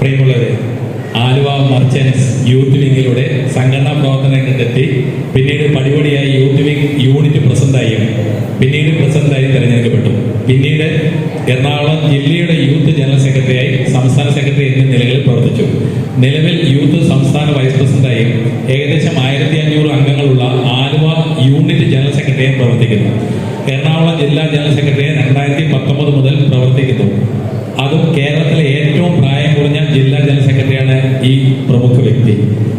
പ്രിയമുള്ളവരെ, Aluva merchants youth വിങ്ങിലൂടെ സംഘടനാ പ്രവർത്തനങ്ങളിലെത്തി പിന്നീട് പടിപടിയായി യൂത്ത് വിങ് യൂണിറ്റ് പ്രസിഡന്റായും പിന്നീട് പ്രസിഡന്റായും തിരഞ്ഞെടുക്കപ്പെട്ടു. പിന്നീട് എറണാകുളം ജില്ലയുടെ യൂത്ത് ജനറൽ സെക്രട്ടറിയായി, സംസ്ഥാന സെക്രട്ടറി എന്നീ നിലകളിൽ പ്രവർത്തിച്ചു. നിലവിൽ യൂത്ത് സംസ്ഥാന വൈസ് പ്രസിഡന്റായും ഏകദേശം 1500 അംഗങ്ങളുള്ള ആലുവ യൂണിറ്റ് ജനറൽ സെക്രട്ടറിയായും പ്രവർത്തിക്കുന്നു. എറണാകുളം ജില്ലാ ജനറൽ സെക്രട്ടറിയെ 2019 മുതൽ പ്രവർത്തിക്കുന്നു. അതും കേരളത്തിലെ ഏറ്റവും പ്രായം കുറഞ്ഞ ജില്ലാ ജനറൽ സെക്രട്ടറിയാണ് ഈ പ്രമുഖ വ്യക്തി.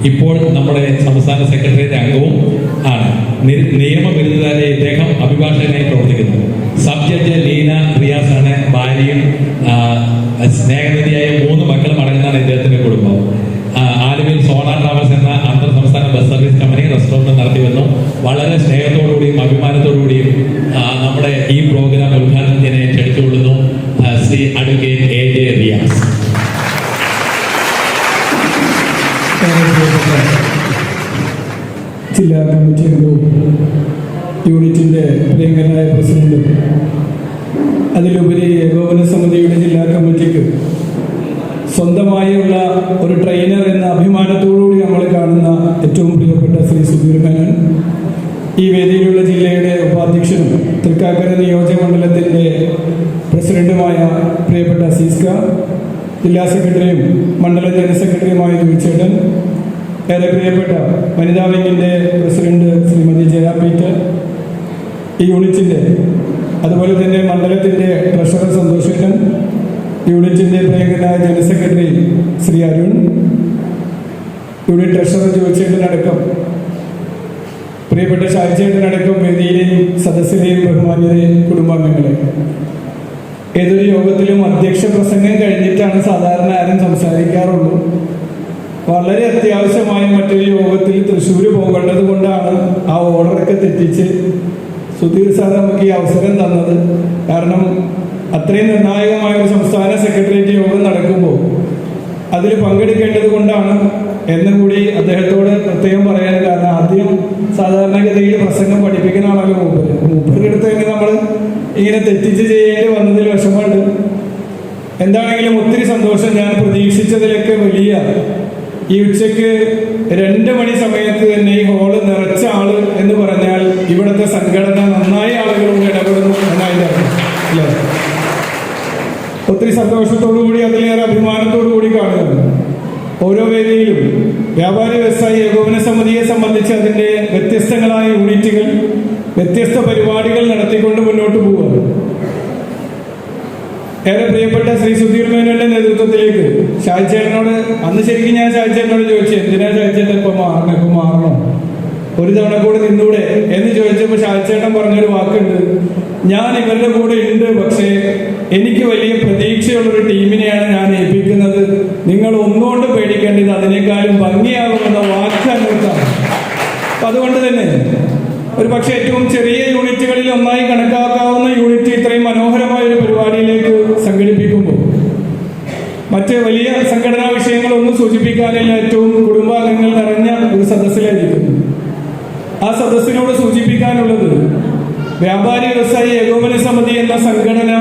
ഇപ്പോൾ നമ്മുടെ സംസ്ഥാന സെക്രട്ടറിയുടെ അംഗവും ആണ്. നിയമബിരുദധാരിയായ ഇദ്ദേഹം അഭിഭാഷകനായി പ്രവർത്തിക്കുന്നു. സബ് ജഡ്ജ് ലീന റിയാസ് ആണ്. ഭാര്യയും സ്നേഹനിധിയായ 3 മക്കളും അടങ്ങുന്നതാണ് ഇദ്ദേഹത്തിന്റെ കുടുംബം. ആലുവയിൽ സോണ ട്രാവൽസ് എന്ന അന്തർ സംസ്ഥാന ബസ് സർവീസ് കമ്പനി റെസ്റ്റോറന്റ് നടത്തി വന്നു. വളരെ സ്നേഹത്തോടുകൂടിയും അഭിമാനത്തോടുകൂടിയും നമ്മുടെ ഈ പ്രോഗ്രാം ഉദ്ഘാടനത്തിന് ക്ഷണിച്ചുകൊള്ളുന്നു ശ്രീ അഡ്വക്കേറ്റ് AJ റിയാസ്. ജില്ലാ കമ്മിറ്റി അംഗവും യൂണിറ്റിൻ്റെ പ്രിയങ്കരനായ പ്രസിഡന്റും അതിലുപരി ഏകോപന സമിതിയുടെ ജില്ലാ കമ്മിറ്റിക്ക് സ്വന്തമായുള്ള ഒരു ട്രെയിനർ എന്ന അഭിമാനത്തോടുകൂടി നമ്മൾ കാണുന്ന ഏറ്റവും പ്രിയപ്പെട്ട ശ്രീ സുധീർ മേനോൻ, ഈ വേദിയിലുള്ള ജില്ലയുടെ ഉപാധ്യക്ഷനും തൃക്കാക്കര നിയോജകമണ്ഡലത്തിൻ്റെ പ്രസിഡന്റുമായ പ്രിയപ്പെട്ട സീസ്ക, ജില്ലാ സെക്രട്ടറിയും മണ്ഡലം ജനറൽ സെക്രട്ടറിയുമായ ജോയിച്ചേട്ടൻ, ഏറെ പ്രിയപ്പെട്ട വനിതാ വിങ്ങിൻ്റെ പ്രസിഡന്റ് ശ്രീമതി ജയ പീറ്റർ, ഈ യൂണിറ്റിൻ്റെ അതുപോലെ തന്നെ മണ്ഡലത്തിൻ്റെ ട്രഷറർ സന്തോഷേട്ടൻ, യൂണിറ്റിൻ്റെ പ്രിയങ്കരനായ general secretary Shri Arun, unit treasurer ജോയിച്ചേട്ടനടക്കം പ്രിയപ്പെട്ട ഷാജിച്ചേട്ടനടക്കം വേദിയിലെയും സദസ്സിലെയും ബഹുമാന്യരെ കുടുംബാംഗങ്ങളെ, ഏതൊരു യോഗത്തിലും അധ്യക്ഷ പ്രസംഗം കഴിഞ്ഞിട്ടാണ് സാധാരണ ആരും സംസാരിക്കാറുള്ളൂ. വളരെ അത്യാവശ്യമായ മറ്റൊരു യോഗത്തിൽ തൃശ്ശൂർ പോകേണ്ടത് കൊണ്ടാണ് ആ ഓർഡറൊക്കെ തെറ്റിച്ച് സുധീർ സാർ നമുക്ക് ഈ അവസരം തന്നത്. കാരണം അത്രയും നിർണായകമായ ഒരു സംസ്ഥാന സെക്രട്ടേറിയറ്റ് യോഗം നടക്കുമ്പോൾ അതിൽ പങ്കെടുക്കേണ്ടത് കൊണ്ടാണ് എന്നുകൂടി അദ്ദേഹത്തോട് പ്രത്യേകം പറയാൻ. കാരണം ആദ്യം സാധാരണഗതിയിൽ പ്രസംഗം പഠിപ്പിക്കുന്ന ആളല്ലോ മൂപ്പരുടെ അടുത്ത് തന്നെ നമ്മൾ ഇങ്ങനെ തെറ്റിച്ച് ചെയ്യേണ്ടി വന്നതിൽ വിഷമമുണ്ട്. എന്താണെങ്കിലും ഒത്തിരി സന്തോഷം. ഞാൻ പ്രതീക്ഷിച്ചതിലൊക്കെ വലിയ ഈ ഉച്ചയ്ക്ക് 2 മണി സമയത്ത് തന്നെ ഈ ഹോള് നിറച്ച ആള് എന്ന് പറഞ്ഞാൽ ഇവിടുത്തെ സംഘടന നന്നായി ആളുകളോട് ഇടപെടുന്നു എന്നായിട്ട് അല്ലേ? ഒത്തിരി സന്തോഷത്തോടുകൂടി അതിലേറെ അഭിമാനത്തോടു കൂടി കാണുകയാണ്. ഓരോ വേദിയിലും വ്യാപാരി വ്യവസായി ഏകോപന സമിതിയെ സംബന്ധിച്ച് അതിൻ്റെ വ്യത്യസ്തങ്ങളായ യൂണിറ്റുകൾ വ്യത്യസ്ത പരിപാടികൾ നടത്തിക്കൊണ്ട് മുന്നോട്ട് പോവുകയാണ്. ഏറെ പ്രിയപ്പെട്ട ശ്രീ സുധീർ മേനോന്റെ നേതൃത്വത്തിലേക്ക് ഷാജിച്ചേട്ടനോട് അന്ന് ശരിക്കും ഞാൻ ഷാജിച്ചേട്ടനോട് ചോദിച്ചു, എന്തിനാ ഷാജിച്ചേട്ടൻ ഇപ്പൊ മാറണോ, ഒരു തവണ കൂടെ നിന്നൂടെ എന്ന് ചോദിച്ചപ്പോൾ ഷാജിച്ചേട്ടൻ പറഞ്ഞൊരു വാക്കുണ്ട്, ഞാൻ ഇവരുടെ കൂടെ ഉണ്ട്, പക്ഷേ എനിക്ക് വലിയ പ്രതീക്ഷയുള്ളൊരു ടീമിനെയാണ് ഞാൻ ഏൽപ്പിക്കുന്നത്, നിങ്ങൾ ഒന്നുകൊണ്ട് പേടിക്കേണ്ടത് അതിനേക്കാളും ഭംഗിയാകുമെന്ന വാക്ക് അനുവദിച്ചാണ്. അപ്പൊ അതുകൊണ്ട് തന്നെ ഒരു പക്ഷെ ഏറ്റവും ചെറിയ യൂണിറ്റുകളിൽ ഒന്നായി കണക്കാക്കാവുന്ന യൂണിറ്റ് ഇത്രയും മനോഹരമായ ഒരു പരിപാടിയിലേക്ക് സംഘടിപ്പിക്കുമ്പോൾ മറ്റ് വലിയ സംഘടനാ വിഷയങ്ങളൊന്നും സൂചിപ്പിക്കാനില്ല. ഏറ്റവും കുടുംബാംഗങ്ങൾ നിറഞ്ഞ ഒരു സദസ്സിലായിരിക്കുന്നു. ആ സദസ്സിനോട് സൂചിപ്പിക്കാനുള്ളത്, വ്യാപാരി വ്യവസായി ഏകോപന സമിതി എന്ന സംഘടന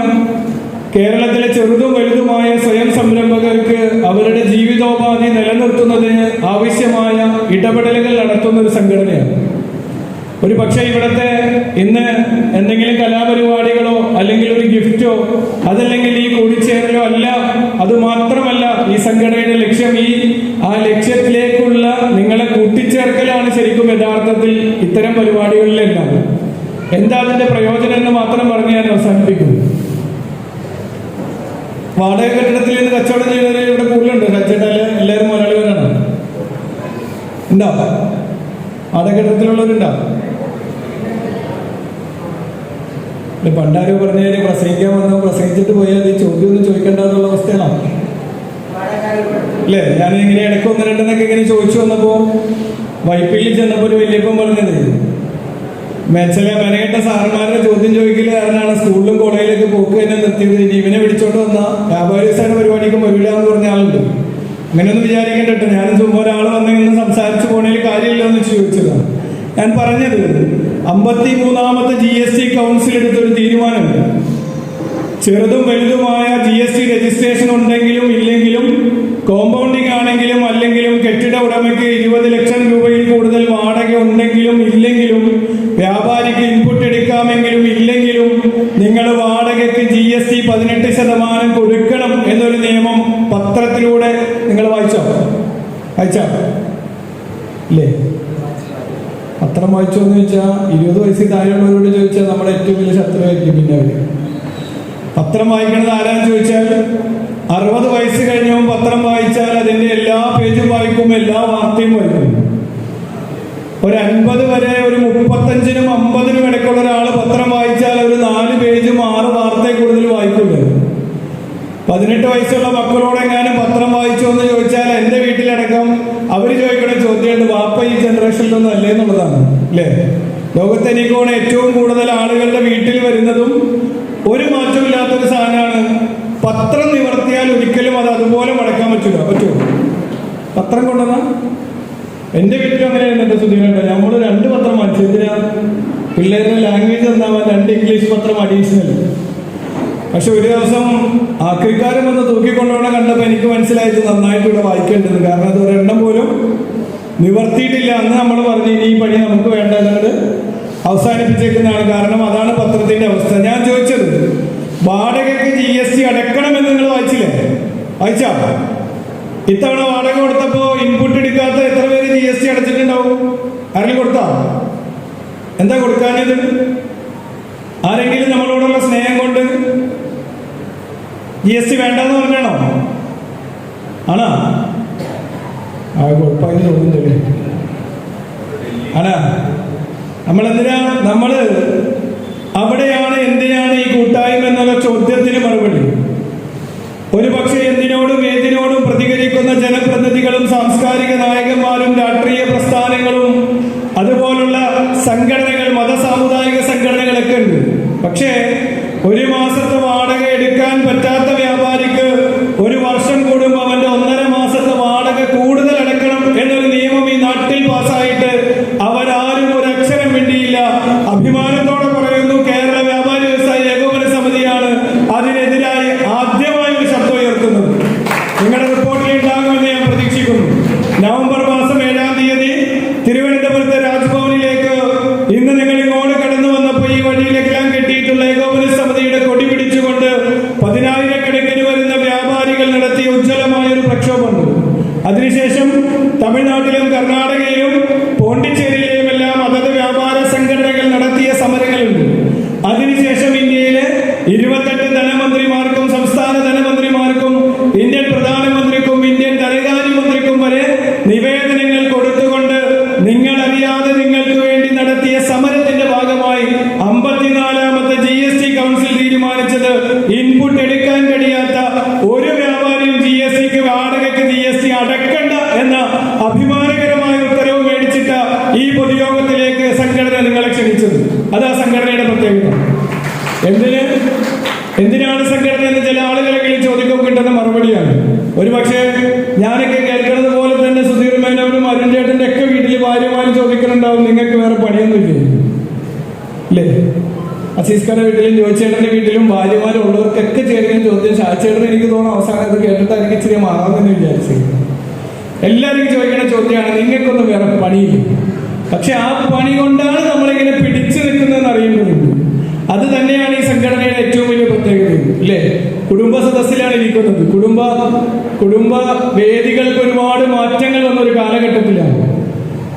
കേരളത്തിലെ ചെറുതും വലുതുമായ സ്വയം സംരംഭകർക്ക് അവരുടെ ജീവിതോപാധി നിലനിർത്തുന്നതിന് ആവശ്യമായ ഇടപെടലുകൾ നടത്തുന്ന ഒരു സംഘടനയാണ്. ഒരു പക്ഷേ ഇവിടുത്തെ ഇന്ന് എന്തെങ്കിലും കലാപരിപാടികളോ അല്ലെങ്കിൽ ഒരു ഗിഫ്റ്റോ അതല്ലെങ്കിൽ ഈ കൂടിച്ചേരലോ അല്ല. അത് മാത്രമല്ല ഈ സംഘടനയുടെ ലക്ഷ്യം, ആ ലക്ഷ്യത്തിലേക്കുള്ള നിങ്ങളെ കൂട്ടിച്ചേർക്കലാണ് ശരിക്കും യഥാർത്ഥത്തിൽ ഇത്തരം പരിപാടികളിലെല്ലാം. എന്താ അതിന്റെ പ്രയോജനം എന്ന് മാത്രം പറഞ്ഞ് ഞാൻ അവസാനിപ്പിക്കുന്നു. വാടക കെട്ടിടത്തിൽ നിന്ന് കച്ചവടം ചെയ്യുന്നവർ ഇവിടെ കൂടുതലുണ്ട്. കച്ചവടം എല്ലാവരും മലയാളികളാണ്. ഉണ്ടോ? വാടക കെട്ടിടത്തിലുള്ളവരുണ്ടോ? പണ്ടാരോ പറഞ്ഞാല് പ്രസംഗിക്കാൻ വന്നോ പ്രസംഗിച്ചിട്ട് പോയാൽ ഈ ചോദ്യം ഒന്നും ചോദിക്കേണ്ടെന്നുള്ള അവസ്ഥയാണ് അല്ലേ? ഞാൻ ഇങ്ങനെ ഇടയ്ക്ക് 1-2 ഇങ്ങനെ ചോദിച്ചു വന്നപ്പോ വൈപ്പിൽ ചെന്നപ്പോ ഒരു വല്യപ്പം പറഞ്ഞത്, ചില മെനകെട്ട സാറന്മാരുടെ ചോദ്യം ചോദിക്കല് കാരണമാണ് സ്കൂളിലും കോളേജിലേക്ക് പോക്ക് തന്നെ നിർത്തിയത്. ഇനി ഇവനെ പിടിച്ചോണ്ട് വന്ന വ്യാപാരി പരിപാടിക്കും വരില്ല എന്ന് പറഞ്ഞ ആളുണ്ട്. അങ്ങനെയൊന്നും വിചാരിക്കേണ്ടട്ടോ. ഞാനും ചുമ്മാ ഒരാൾ വന്നിങ്ങനെ സംസാരിച്ചു പോണേൽ കാര്യമില്ല എന്ന് ചോദിച്ചതാണ്. ഞാൻ പറഞ്ഞത് 53ാമത്തെ GST കൗൺസിൽ എടുത്തൊരു തീരുമാനമുണ്ട്. ചെറുതും വലുതുമായ GST രജിസ്ട്രേഷൻ ഉണ്ടെങ്കിലും ഇല്ലെങ്കിലും കോമ്പൗണ്ടിങ് ആണെങ്കിലും അല്ലെങ്കിലും കെട്ടിട ഉടമയ്ക്ക് 20 ലക്ഷം രൂപയിൽ കൂടുതൽ വാടക ഉണ്ടെങ്കിലും ഇല്ലെങ്കിലും, വ്യാപാരിക്ക് ഇൻപുട്ട് എടുക്കാമെങ്കിലും ഇല്ലെങ്കിലും നിങ്ങൾ വാടകയ്ക്ക് GST 18% കൊടുക്കണം എന്നൊരു നിയമം പത്രത്തിലൂടെ നിങ്ങൾ വായിച്ചോ ഇല്ലേ? പത്രം വായിച്ചോ എന്ന് ചോദിച്ചാൽ 20 വയസ്സിൽ താഴെയുള്ളവരോട് ചോദിച്ചാൽ നമ്മുടെ ഏറ്റവും വലിയ ശത്രുവായിരിക്കും. പിന്നെ അവര് പത്രം വായിക്കണത് ആരാന്ന് ചോദിച്ചാൽ 60 വയസ്സ് കഴിഞ്ഞവും പത്രം വായിച്ചാൽ അതിന്റെ എല്ലാ പേജും വായിക്കും, എല്ലാ വാർത്തയും വായിക്കും. ഒരു 50 വരെ, ഒരു 35-നും 50-നും ഇടയ്ക്കുള്ള ഒരാൾ പത്രം വായിച്ചാൽ ഒരു 4 പേജും 6 വാർത്തയെ കൂടുതൽ വായിക്കില്ല. 18 വയസ്സുള്ള മക്കളോടെങ്ങാനും പത്രം വായിച്ചോ എന്ന് ചോദിച്ചാൽ എൻ്റെ വീട്ടിലടക്കം അവർ ചോദിക്കണ ചോദ്യമുണ്ട്, വാപ്പ ഈ ജനറേഷനിലൊന്നും അല്ലേ എന്നുള്ളതാണ്. അല്ലേ? ലോകത്ത് എനിക്കോണ് ഏറ്റവും കൂടുതൽ ആളുകളുടെ വീട്ടിൽ വരുന്നതും ഒരു മാറ്റമില്ലാത്തൊരു സാധനമാണ് പത്രം. നിവർത്തിയാൽ ഒരിക്കലും അത് അതുപോലെ മടക്കാൻ പറ്റുമോ? പത്രം കൊണ്ടുവന്ന എൻ്റെ വീട്ടിലും അങ്ങനെ എന്റെ സുധീരണ്ട, നമ്മൾ 2 പത്രം വാങ്ങിച്ചു. എന്തിനാ? പിള്ളേരുടെ ലാംഗ്വേജ് എന്താവാൻ 2 ഇംഗ്ലീഷ് പത്രം അഡീഷണൽ. പക്ഷെ ഒരു ദിവസം ആക്രിക്കാരൻ വന്ന് തൂക്കിക്കൊണ്ടുപോകണം കണ്ടപ്പോൾ എനിക്ക് മനസ്സിലായത് നന്നായിട്ട് ഇവിടെ വായിക്കേണ്ടത്. കാരണം അത് ഒരെണ്ണം പോലും നിവർത്തിയിട്ടില്ല. അന്ന് നമ്മൾ പറഞ്ഞു ഇനി ഈ പണി നമുക്ക് വേണ്ട എന്നുള്ളത് അവസാനിപ്പിച്ചേക്കുന്നതാണ്. കാരണം അതാണ് പത്രത്തിന്റെ അവസ്ഥ. ഞാൻ ചോദിച്ചത്, വാടകയ്ക്ക് GST അടക്കണമെന്ന് നിങ്ങൾ വായിച്ചില്ലേ? വായിച്ചാ? ഇത്തവണ വാടക കൊടുത്തപ്പോ ഇൻപുട്ട് എടുക്കാത്ത എത്ര പേര് GST അടച്ചിട്ടുണ്ടാവും? ആരെങ്കിലും കൊടുത്താ? എന്താ കൊടുക്കാനത്? ആരെങ്കിലും നമ്മളോടുള്ള സ്നേഹം കൊണ്ട് GST വേണ്ടെന്ന് പറഞ്ഞാണോ? ആണാ? കുഴപ്പമായി തോന്നുന്നില്ലേ? ആണാ? നമ്മള് അവിടെയാണ് എന്തിനാണ് ഈ കൂട്ടായ്മ എന്നുള്ള ചോദ്യത്തിന് മറുപടി. ഒരു പക്ഷേ എന്തിനോടും ഏതിനോടും പ്രതികരിക്കുന്ന ജനപ്രതിനിധികളും സാംസ്കാരിക നായകന്മാരും രാഷ്ട്രീയ പ്രസ്ഥാനങ്ങളും അതുപോലുള്ള സംഘടനകൾ, മത സാമുദായിക സംഘടനകളൊക്കെ ഉണ്ട്. പക്ഷേ ഒരു മാസത്തെ വാടക എടുക്കാൻ പറ്റാത്ത വ്യാപാരിക്ക് 1 വർഷം കൂടുമ്പോൾ അവന്റെ 1.5 മാസത്തെ വാടക കൂടുതൽ അടക്കണം എന്നൊരു നിയമം ഈ നാട്ടിൽ പാസ്സായിട്ട് അവരാരും ഒരു അക്ഷരം വേണ്ടിയില്ല. അഭിമാനത്തോടെ പറയുന്നു, കേരള വ്യാപാരി വ്യവസായി ഏകോപന സമിതിയാണ് അതിനെതിരായി ആദ്യമായി ഒരു ശബ്ദം ഉയർത്തുന്നത്. നിങ്ങളുടെ റിപ്പോർട്ടിൽ ഉണ്ടാകുമെന്ന് ഞാൻ പ്രതീക്ഷിക്കുന്നു. നവംബർ മാസം 7-ാം തീയതി തിരുവനന്തപുരത്തെ രാജ്ഭവനിലേക്ക് ഇന്ന് നിങ്ങൾ ഇങ്ങോട്ട് കടന്നു വന്നപ്പോൾ ഈ വഴിയിലെല്ലാം കെട്ടിയിട്ടുള്ള ഏകോപന സമിതിയുടെ കൊടി പിടിച്ചുകൊണ്ട് 10,000-കണക്കിന് വരുന്ന വ്യാപാരികൾ നടത്തിയ ഉജ്ജ്വലമായ ഒരു പ്രക്ഷോഭമുണ്ട്. അതിനുശേഷം തമിഴ്നാട്ടിലും കർണാടകയിലും പോണ്ടിച്ചേരിയിലെയും എല്ലാം അതത് വ്യാപാര സംഘടനകൾ നടത്തിയ സമരങ്ങളുണ്ട്. അതിനുശേഷം ഇന്ത്യയിലെ 28 ധനമന്ത്രിമാർക്കും സംസ്ഥാന ധനമന്ത്രിമാർക്കും ഇന്ത്യൻ പ്രധാനമന്ത്രിക്കും ഇന്ത്യൻ ധനകാര്യമന്ത്രിക്കും വരെ നിവേദനങ്ങൾ കൊടുത്തുകൊണ്ട് നിങ്ങൾ അറിയാതെ നിങ്ങൾക്ക് വേണ്ടി നടത്തിയ സമരത്തിന്റെ ഭാഗമായി 54-ാമത്തെ GST കൗൺസിൽ തീരുമാനിച്ചത് ഇൻപുട്ട് എടുക്കാൻ കഴിയാത്ത ഒരു വ്യാപാരിയും GSTക്ക് വാടകയ്ക്ക് GST അടക്കണ്ട എന്ന അഭിമാനകരമായ ഉത്തരവ് മേടിച്ചിട്ട ഈ പൊതുയോഗത്തിലേക്ക് സംഘടന നിങ്ങളെ ക്ഷണിച്ചത്. അതാ സംഘടനയുടെ പ്രത്യേകത. എന്തിനാണ് സംഘടന എന്ന് ചില ആളുകളെങ്കിലും ചോദിക്കാൻ കിട്ടുന്ന മറുപടിയാണ്. ഒരു പക്ഷേ ഞാനൊക്കെ കേൾക്കുന്നത് പോലെ തന്നെ സുധീർ മേനോനും അരുൺ ചേട്ടന്റെ ഒക്കെ വീട്ടിൽ ഭാര്യമാരും ചോദിക്കുന്നുണ്ടാവും, നിങ്ങൾക്ക് വേറെ പണിയൊന്നുമില്ലേ? ഇല്ലേ? അസീസ്ഖാന്റെ വീട്ടിലും ജോയിച്ചേട്ടന്റെ വീട്ടിലും ഭാര്യമാരും ഉള്ളവർക്കൊക്കെ ചേരുന്ന ചോദ്യം ഷാച്ചേട്ടൻ എനിക്ക് തോന്നുന്നു അവസാനം അത് കേട്ടിട്ട് എനിക്ക് ഇച്ചിരി മാറാമെന്ന് വിചാരിച്ചു. എല്ലാവരും ചോദിക്കുന്ന ചോദ്യമാണ്, നിങ്ങൾക്കൊന്നും വേറെ പണിയില്ല. പക്ഷെ ആ പണി കൊണ്ടാണ് നമ്മളിങ്ങനെ പിടിച്ചു നിൽക്കുന്നതെന്ന് അറിയേണ്ടതുണ്ട്. അത് തന്നെയാണ് ഈ സംഘടനയുടെ ഏറ്റവും വലിയ പ്രത്യേകത. അല്ലേ? കുടുംബ സദസ്സിലാണ് ഇരിക്കുന്നത്. കുടുംബ വേദികൾക്ക് ഒരുപാട് മാറ്റങ്ങൾ വന്നൊരു കാലഘട്ടത്തിലാണ്.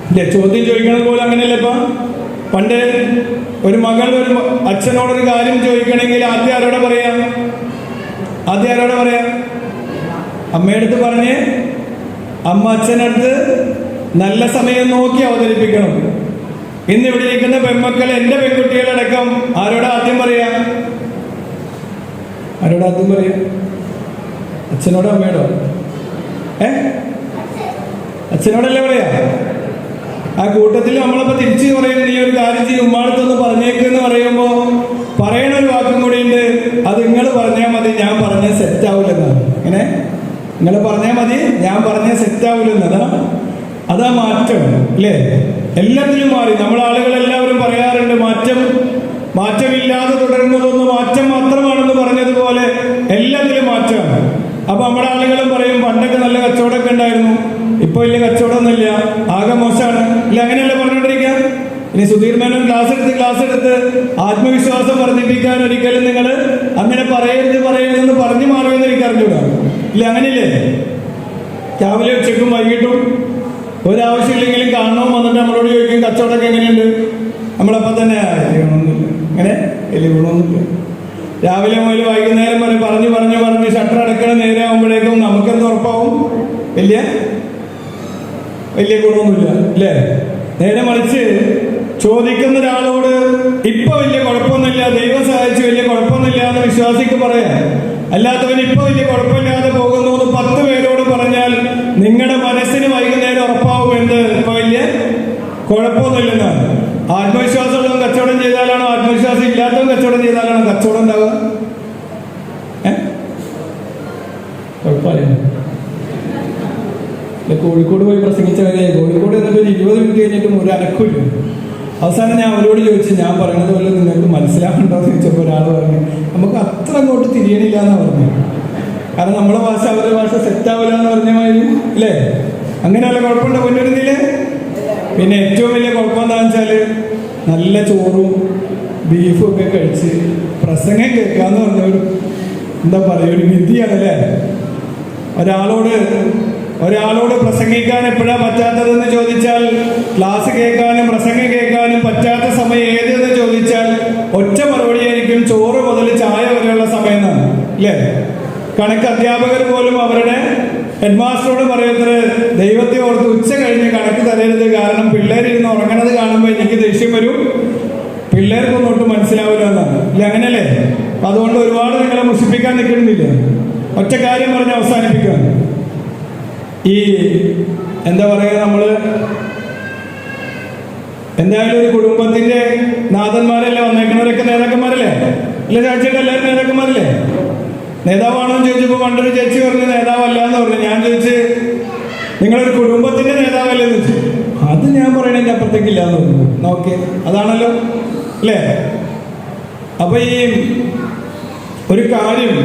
അല്ലേ? ചോദ്യം ചോദിക്കണത് പോലെ അങ്ങനെയല്ലപ്പാ. പണ്ട് ഒരു മകൾ ഒരു അച്ഛനോടൊരു കാര്യം ചോദിക്കണമെങ്കിൽ ആദ്യം ആരോടെ പറയാ? അമ്മയടുത്ത് പറഞ്ഞ് അമ്മ അച്ഛനടുത്ത് നല്ല സമയം നോക്കി അവതരിപ്പിക്കണം. ഇന്ന് ഇവിടെ ഇരിക്കുന്ന പെൺമക്കൾ, എന്റെ പെൺകുട്ടികളടക്കം ആരോടാ ആദ്യം പറയാ? അച്ഛനോടോ അമ്മയോടോ? അച്ഛനോടല്ലേ പറയാ? ആ കൂട്ടത്തിൽ നമ്മളപ്പോ തിരിച്ചു പറയും, നീ ഒരു കാര്യം ചെയ്യും ഉമ്മാടത്തൊന്ന് പറഞ്ഞേക്കെന്ന് പറയുമ്പോ പറയണ ഒരു വാക്കും കൂടി ഉണ്ട്, അത് നിങ്ങൾ പറഞ്ഞാൽ മതി, ഞാൻ പറഞ്ഞ സെറ്റ് ആവില്ലെന്നാണ്. ഇങ്ങനെ നിങ്ങൾ പറഞ്ഞാൽ മതി, ഞാൻ പറഞ്ഞ സെറ്റ് ആവില്ലെന്നതാ. അതാ മാറ്റം. അല്ലേ? എല്ലാത്തിലും മാറി. നമ്മൾ ആളുകളെല്ലാവരും പറയാറുണ്ട്, മാറ്റമില്ലാതെ തുടരുന്നതൊന്ന് മാറ്റം മാത്രമാണെന്ന് പറഞ്ഞതുപോലെ എല്ലാത്തിലും മാറ്റമാണ്. അപ്പൊ നമ്മുടെ ആളുകളും പറയും, പണ്ടൊക്കെ നല്ല ആത്മവിശ്വാസം വർദ്ധിപ്പിക്കാൻ ഒരിക്കലും നിങ്ങൾ അങ്ങനെ പറയരുതെന്ന് പറഞ്ഞു മാറുമെന്ന് എനിക്ക് അറിഞ്ഞൂടാ. ഇല്ല, അങ്ങനെയില്ലേ? രാവിലെ ഉച്ചയ്ക്കും വൈകിട്ടും ഒരാവശ്യമില്ലെങ്കിലും കാണണം വന്നിട്ട് നമ്മളോട് ചോദിക്കും കച്ചവടമൊക്കെ എങ്ങനെയുണ്ട്. നമ്മളപ്പം തന്നെ ഗുണമൊന്നുമില്ല, അങ്ങനെ വലിയ ഗുണമൊന്നുമില്ല. രാവിലെ മുതൽ വൈകുന്നേരം വരെ പറഞ്ഞ് ഷട്ടർ അടക്കണ നേരെ ആകുമ്പോഴേക്കും നമുക്കെന്ത് ഉറപ്പാവും? വലിയ ഗുണമൊന്നുമില്ല അല്ലേ? നേരെ മറിച്ച് ചോദിക്കുന്ന ഒരാളോട് ഇപ്പൊ വലിയ കുഴപ്പമൊന്നുമില്ല, ദൈവം സഹായിച്ച് വലിയ കുഴപ്പമൊന്നുമില്ല എന്ന് വിശ്വാസിക്ക് പറയാം. അല്ലാത്തവൻ ഇപ്പൊ വലിയ കുഴപ്പമില്ലാതെ പോകുന്നു എന്ന് 10 പേരോട് പറഞ്ഞാൽ നിങ്ങളുടെ മനസ്സിന് വൈകുന്നേരം ഉറപ്പാവും എന്ത് ഇപ്പൊ വലിയ കുഴപ്പമൊന്നുമില്ലെന്നാണ്. ആത്മവിശ്വാസമുള്ളവൻ കച്ചവടം ചെയ്താലാണോ, ആത്മവിശ്വാസം ഇല്ലാത്തവൻ കച്ചവടം ചെയ്താലാണോ കച്ചവടം ഉണ്ടാവുക? കുഴപ്പമില്ല. കോഴിക്കോട് പോയി പ്രസംഗിച്ച കാര്യമായി. കോഴിക്കോട് എന്നിട്ട് 20 മിനിറ്റ് കഴിഞ്ഞിട്ടും ഒരു അനക്കില്ല. അവസാനം ഞാൻ അവരോട് ചോദിച്ചു, ഞാൻ പറയണത് പോലെ നിങ്ങൾക്ക് മനസ്സിലാക്കണ്ടോ എന്ന് ചോദിച്ചപ്പോൾ ഒരാൾ പറഞ്ഞു നമുക്ക് അത്ര അങ്ങോട്ട് തിരിയണില്ല എന്നാണ് പറഞ്ഞത്. കാരണം നമ്മളെ ഭാഷ അവരുടെ ഭാഷ സെറ്റാവില്ല എന്ന് പറഞ്ഞ മാതിരി അല്ലേ? അങ്ങനെയല്ല കുഴപ്പമുണ്ടോ പൊന്നുരുന്നില്ലേ? പിന്നെ ഏറ്റവും വലിയ കുഴപ്പം എന്താണെന്ന് വെച്ചാൽ നല്ല ചോറും ബീഫും ഒക്കെ കഴിച്ച് പ്രസംഗം കേൾക്കാന്ന് പറഞ്ഞ ഒരു എന്താ പറയുക, ഒരു വിധിയാണല്ലേ? ഒരാളോട് പ്രസംഗിക്കാൻ എപ്പോഴാണ് പറ്റാത്തതെന്ന് ചോദിച്ചാൽ, ക്ലാസ് കേൾക്കാനും പ്രസംഗം കേൾക്കാനും പറ്റാത്ത സമയം ഏതെന്ന് ചോദിച്ചാൽ ഒറ്റ മറുപടിയായിരിക്കും ചോറ് മുതൽ ചായ വരെയുള്ള സമയം എന്നാണ് അല്ലേ? കണക്ക് അധ്യാപകർ പോലും അവരുടെ ഹെഡ്മാസ്റ്ററോട് പറയത്തത് ദൈവത്തെ ഓർത്ത് ഉച്ച കഴിഞ്ഞ് കണക്ക് തരരുത്, കാരണം പിള്ളേരിരുന്ന് ഉറങ്ങണത് കാണുമ്പോൾ എനിക്ക് ദേഷ്യം വരും, പിള്ളേർക്കൊന്നും ഒട്ടും മനസ്സിലാവില്ല എന്നാണ് ഇല്ല, അങ്ങനെയല്ലേ? അതുകൊണ്ട് ഒരുപാട് നിങ്ങളെ മുഷിപ്പിക്കാൻ നിൽക്കുന്നില്ല. ഒറ്റ കാര്യം പറഞ്ഞ് അവസാനിപ്പിക്കാൻ, ഈ എന്താ പറയുക, നമ്മള് എന്തായാലും ഒരു കുടുംബത്തിന്റെ നാഥന്മാരല്ലേ വന്നേക്കുന്നവരൊക്കെ നേതാക്കന്മാരല്ലേ? ഇല്ല ചാച്ചിട്ട് എല്ലാവരും നേതാക്കന്മാരല്ലേ? നേതാവാണോ എന്ന് ചോദിച്ചപ്പോൾ പണ്ടൊരു ചേച്ചി പറഞ്ഞു നേതാവല്ല എന്ന് പറഞ്ഞു. ഞാൻ ചോദിച്ച് നിങ്ങളൊരു കുടുംബത്തിന്റെ നേതാവല്ലേ എന്ന് ചോദിച്ചു. അത് ഞാൻ പറയണതിന്റെ അപ്പുറത്തേക്കില്ല എന്ന് പറഞ്ഞു. നോക്കെ അതാണല്ലോ അല്ലേ? അപ്പൊ ഈ ഒരു കാര്യം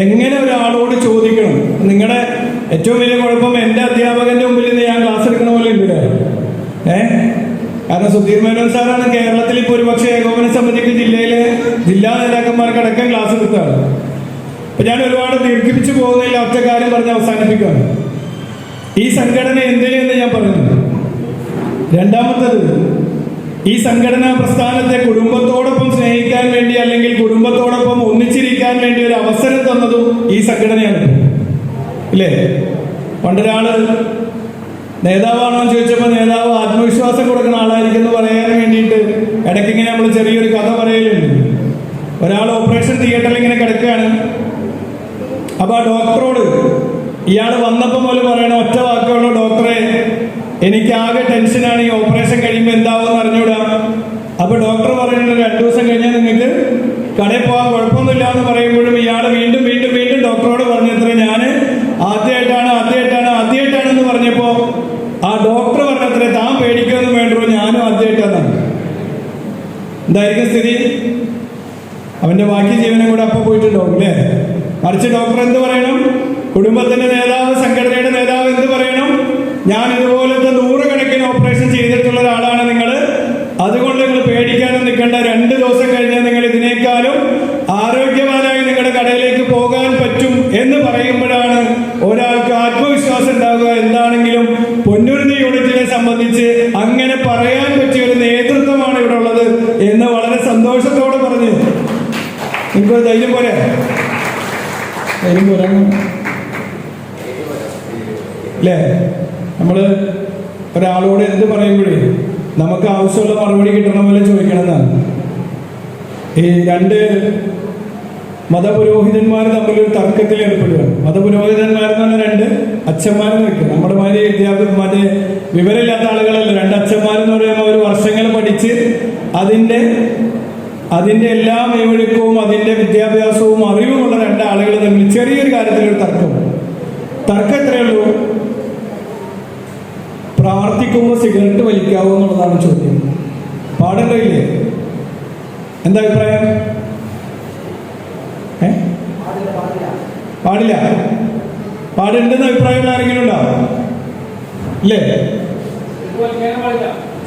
എങ്ങനെ ഒരാളോട് ചോദിക്കണം. നിങ്ങളുടെ ഏറ്റവും വലിയ കുഴപ്പം എൻ്റെ അധ്യാപകന്റെ മുമ്പിൽ നിന്ന് ഞാൻ ക്ലാസ് എടുക്കണ പോലെ ഉണ്ട് കാരണം സുധീർ മേനോൻ സാറാണ് കേരളത്തിൽ ഇപ്പോൾ ഒരുപക്ഷെ ഏകോപന സമിതിക്ക് ജില്ലാ നേതാക്കന്മാർക്കടക്കം ക്ലാസ് എടുത്താണ്. അപ്പൊ ഞാൻ ഒരുപാട് ദീർഘിപ്പിച്ചു പോകുന്നില്ല, ഒറ്റ കാര്യം പറഞ്ഞ് അവസാനിപ്പിക്കുകയാണ്. ഈ സംഘടന എന്തിനെന്ന് ഞാൻ പറഞ്ഞു. രണ്ടാമത്തത്, ഈ സംഘടനാ പ്രസ്ഥാനത്തെ കുടുംബത്തോടൊപ്പം സ്നേഹിക്കാൻ വേണ്ടി അല്ലെങ്കിൽ കുടുംബത്തോടൊപ്പം ഒന്നിച്ചിരിക്കാൻ വേണ്ടി ഒരു അവസരം തന്നതും ഈ സംഘടനയാണ് ഇല്ലേ? പണ്ടൊരാള് നേതാവാണോ എന്ന് ചോദിച്ചപ്പോൾ നേതാവ് ആത്മവിശ്വാസം കൊടുക്കുന്ന ആളായിരിക്കും എന്ന് പറയാൻ വേണ്ടിയിട്ട് ഇടയ്ക്കിങ്ങനെ നമ്മൾ ചെറിയൊരു കഥ പറയലുണ്ട്. ഒരാൾ ഓപ്പറേഷൻ തിയേറ്ററിൽ ഇങ്ങനെ കിടക്കുകയാണ്. അപ്പൊ ആ ഡോക്ടറോട് ഇയാൾ വന്നപ്പോൾ മുതൽ പറയണ ഒറ്റ വാക്കുള്ളൂ, ഡോക്ടറെ എനിക്ക് ആകെ ടെൻഷനാണ്, ഈ ഓപ്പറേഷൻ കഴിയുമ്പോൾ എന്താവും അറിഞ്ഞൂടാ. അപ്പൊ ഡോക്ടർ പറയുന്നത് 2 ദിവസം കഴിഞ്ഞാൽ നിങ്ങൾക്ക് കടയിൽ പോകാൻ കുഴപ്പമൊന്നുമില്ല എന്ന് പറയുമ്പോഴും ഇയാൾ വീണ്ടും ഡോക്ടറോട് പറഞ്ഞത്രേ ഞാൻ ആദ്യമായിട്ടാണെന്ന് പറഞ്ഞപ്പോ ആ ഡോക്ടർ പറഞ്ഞത്രേ താൻ പേടിക്കൊന്നും വേണ്ടോ, ഞാനും ആദ്യമായിട്ടാണ്. എന്തായിരിക്കും സ്ഥിതി? അവന്റെ ബാക്കി ജീവനും കൂടെ അപ്പൊ പോയിട്ടുണ്ടാവും അല്ലേ? മറിച്ച് ഡോക്ടർ എന്ത് പറയണം? കുടുംബത്തിന്റെ നേതാവ്, സംഘടനയുടെ നേതാവ് എന്ത് പറയണം? ഞാൻ ഇതുപോലത്തെ 100 കണക്കിന് ഓപ്പറേഷൻ ചെയ്തിട്ടുള്ള ഒരാളാണ് നിങ്ങൾ, അതുകൊണ്ട് നിങ്ങൾ പേടിക്കാനും നിൽക്കേണ്ട. 2 ദിവസം കഴിഞ്ഞാൽ നിങ്ങൾ ഇതിനേക്കാളും ആരോഗ്യവാനായി നിങ്ങളുടെ കടയിലേക്ക് പോകാൻ പറ്റും എന്ന് പറയുമ്പോഴാണ് ഒരാൾക്ക് ആത്മവിശ്വാസം ഉണ്ടാവുക. എന്താണെങ്കിലും പൊന്നുരുന്നി യൂണിറ്റിനെ സംബന്ധിച്ച് അങ്ങനെ പറയാൻ പറ്റിയ ഒരു നേതൃത്വമാണ് ഇവിടെ ഉള്ളത് എന്ന് വളരെ സന്തോഷത്തോടെ പറഞ്ഞു. നിങ്ങൾക്ക് ധൈര്യം പോരെ? ധൈര്യം പോരാ അല്ലേ? നമ്മള് ഒരാളോട് എന്ത് പറയുമ്പോഴേ നമുക്ക് ആവശ്യമുള്ള മറുപടി കിട്ടണ പോലെ ചോദിക്കണമെന്നാണ്. ഈ 2 മതപുരോഹിതന്മാർ തമ്മിലൊരു തർക്കത്തിൽ ഏർപ്പെടുക. മതപുരോഹിതന്മാരെന്ന് പറഞ്ഞാൽ 2 അച്ഛന്മാർ നിൽക്കുക. നമ്മുടെ മാതിരി മറ്റേ വിവരമില്ലാത്ത ആളുകളല്ല. 2 അച്ഛന്മാരെന്ന് പറയുമ്പോൾ അവർ വർഷങ്ങൾ പഠിച്ച് അതിന്റെ എല്ലാ മെയ്വഴക്കവും അതിന്റെ വിദ്യാഭ്യാസവും അറിവുമുള്ള 2 ആളുകൾ തമ്മിൽ ചെറിയൊരു കാര്യത്തിലൊരു തർക്കം എത്രയേ ഉള്ളൂ? പ്രാർത്ഥിക്കുമ്പോൾ സിഗരറ്റ് വലിക്കാവോ എന്നുള്ളതാണ് ചോദ്യം. പാടുണ്ടോ ഇല്ലേ? എന്താ അഭിപ്രായം? പാടില്ല. പാടുണ്ടെന്ന് അഭിപ്രായമുള്ള ആരെങ്കിലും ഉണ്ടോ? ഇല്ലേ?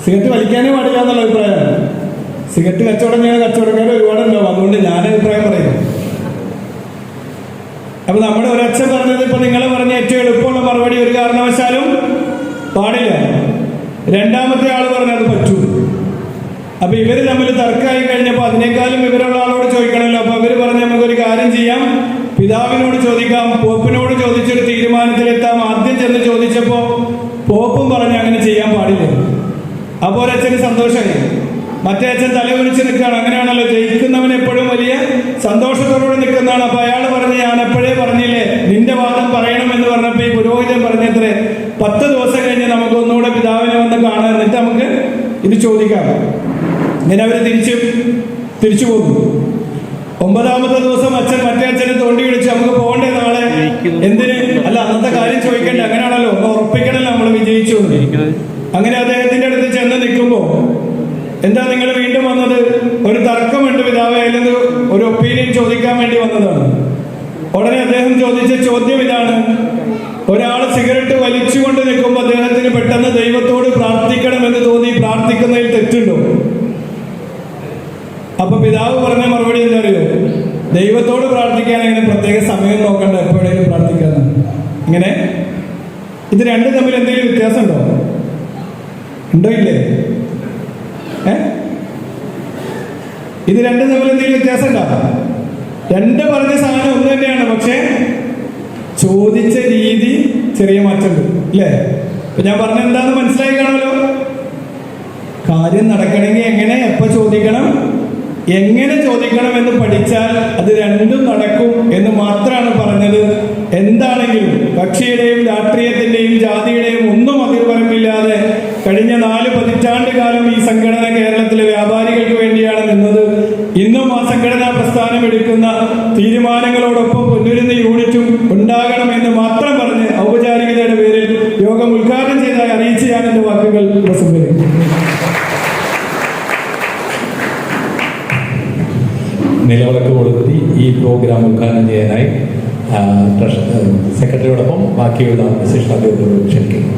സിഗരറ്റ് വലിക്കാനേ പാടില്ല എന്നുള്ള അഭിപ്രായമാണ്. സിഗരറ്റ് കച്ചവടം ചെയ്യുന്ന കച്ചവടക്കാർ ഒരുപാടുണ്ടാവും, അതുകൊണ്ട് ഞാൻ അഭിപ്രായം പറയുന്നു. അപ്പൊ നമ്മുടെ ഒരച്ഛൻ പറഞ്ഞത് ഇപ്പൊ നിങ്ങൾ പറഞ്ഞ ഏറ്റവും എളുപ്പമുള്ള മറുപടി ഒരു കാരണവശാലും പാടില്ല. രണ്ടാമത്തെ ആള് പറഞ്ഞത് പറ്റൂ. അപ്പൊ ഇവര് തമ്മിൽ തർക്കമായി കഴിഞ്ഞപ്പോ അതിനേക്കാളും വിവരമുള്ള ആളോട് ചോദിക്കണമല്ലോ. അപ്പൊ അവര് പറഞ്ഞ നമുക്കൊരു കാര്യം ചെയ്യാം, പിതാവിനോട് ചോദിക്കാം, പോപ്പിനോട് ചോദിച്ചൊരു തീരുമാനത്തിലെത്താം. ആദ്യം ചെന്ന് ചോദിച്ചപ്പോ പോപ്പും പറഞ്ഞ് അങ്ങനെ ചെയ്യാൻ പാടില്ല. അപ്പൊ ഒരച്ഛന് സന്തോഷമായി, മറ്റേ അച്ഛൻ തലകുനിച്ച് നിൽക്കുകയാണ്. അങ്ങനെയാണല്ലോ, ജയിക്കുന്നവൻ എപ്പോഴും വലിയ സന്തോഷത്തോടെ നിൽക്കുന്നതാണ്. അപ്പൊ അയാൾ പറഞ്ഞ് ഞാൻ എപ്പോഴേ പറഞ്ഞില്ലേ നിന്റെ വാദം പറയണമെന്ന് പറഞ്ഞപ്പോ ഈ പുരോഹിതൻ പറഞ്ഞത്രേ 10 ദിവസം കഴിഞ്ഞ് നമുക്ക് ഒന്നുകൂടെ പിതാവിനെ വന്ന് കാണാൻ, എന്നിട്ട് നമുക്ക് ഇത് ചോദിക്കാം. ഇങ്ങനെ അവര് തിരിച്ചു പോകും. 9ാമത്തെ ദിവസം അച്ഛൻ മറ്റേ അച്ഛനെ തോണ്ടി വിളിച്ച് നമുക്ക് പോകണ്ടേ നാളെ, എന്തിന്? അല്ല, അന്നത്തെ കാര്യം ചോദിക്കണ്ടേ, അങ്ങനെയാണല്ലോ, ഒന്ന് ഉറപ്പിക്കണല്ലോ നമ്മൾ വിജയിച്ചു. അങ്ങനെ അദ്ദേഹത്തിന്റെ അടുത്ത് ചെന്ന് നിൽക്കുമ്പോ എന്താ നിങ്ങൾ വീണ്ടും വന്നത്? ഒരു തർക്കമുണ്ട് പിതാവേ, അല്ലെങ്കിൽ ഒരു ഒപ്പീനിയൻ ചോദിക്കാൻ വേണ്ടി വന്നതാണ്. ഉടനെ അദ്ദേഹം ചോദിച്ച ചോദ്യം ഇതാണ്: ഒരാൾ സിഗരറ്റ് വലിച്ചുകൊണ്ട് നിൽക്കുമ്പോൾ അദ്ദേഹത്തിന് പെട്ടെന്ന് ദൈവത്തോട് പ്രാർത്ഥിക്കണമെന്ന് തോന്നി, പ്രാർത്ഥിക്കുന്നതിൽ തെറ്റുണ്ടോ? അപ്പൊ പിതാവ് പറഞ്ഞ മറുപടി എന്താ അറിയോ? ദൈവത്തോട് പ്രാർത്ഥിക്കാൻ അങ്ങനെ പ്രത്യേക സമയം നോക്കണ്ട, എപ്പോഴേലും പ്രാർത്ഥിക്കാന്ന്. ഇങ്ങനെ ഇത് രണ്ടും തമ്മിൽ എന്തെങ്കിലും വ്യത്യാസം ഉണ്ടോ? ഉണ്ടോ ഇല്ലേ? ഇത് രണ്ടും തമ്മിൽ എന്തെങ്കിലും വ്യത്യാസം ഉണ്ടോ? രണ്ട് പറഞ്ഞ സാധനം ഒന്ന് തന്നെയാണ്, പക്ഷെ ചോദിച്ച രീതി ചെറിയ മാറ്റമുണ്ട്, അല്ലേ? ഇപ്പൊ ഞാൻ പറഞ്ഞ എന്താന്ന് മനസ്സിലായി കാണുമല്ലോ. കാര്യം നടക്കണമെങ്കിൽ എങ്ങനെ, എപ്പോ ചോദിക്കണം, എങ്ങനെ ചോദിക്കണം എന്ന് പഠിച്ചാൽ അത് രണ്ടും നടക്കും എന്ന് മാത്രമാണ് പറഞ്ഞത്. എന്താണെങ്കിലും കക്ഷിയുടെയും രാഷ്ട്രീയത്തിന്റെയും ജാതിയുടെയും ഒന്നും അതിർവരമ്പില്ലാതെ കഴിഞ്ഞ 4 പതിറ്റാണ്ട് കാലം ഈ സംഘടന കേരളത്തിലെ വ്യാപാരികൾക്ക് വേണ്ടിയാണ് നിന്നത്. ഇന്നും ആ സംഘടനാ പ്രസ്ഥാനം എടുക്കുന്ന തീരുമാനങ്ങളോടൊപ്പം പൊന്നുരുന്ന യൂണിറ്റും ഉണ്ടാകണമെന്ന് മാത്രം പറഞ്ഞ് ഔപചാരികതയുടെ പേരിൽ യോഗം ഉദ്ഘാടനം ചെയ്തതായി അറിയിച്ച് ഞാൻ എന്റെ വാക്കുകൾ പ്രസംഗിക്കും. നിലവിളക്ക് കൊളുത്തി ഈ പ്രോഗ്രാം ഉദ്ഘാടനം ചെയ്യാനായി സെക്രട്ടറിയോടൊപ്പം ബാക്കിയുള്ള വിശിഷ്ട ക്ഷണിക്കുന്നു.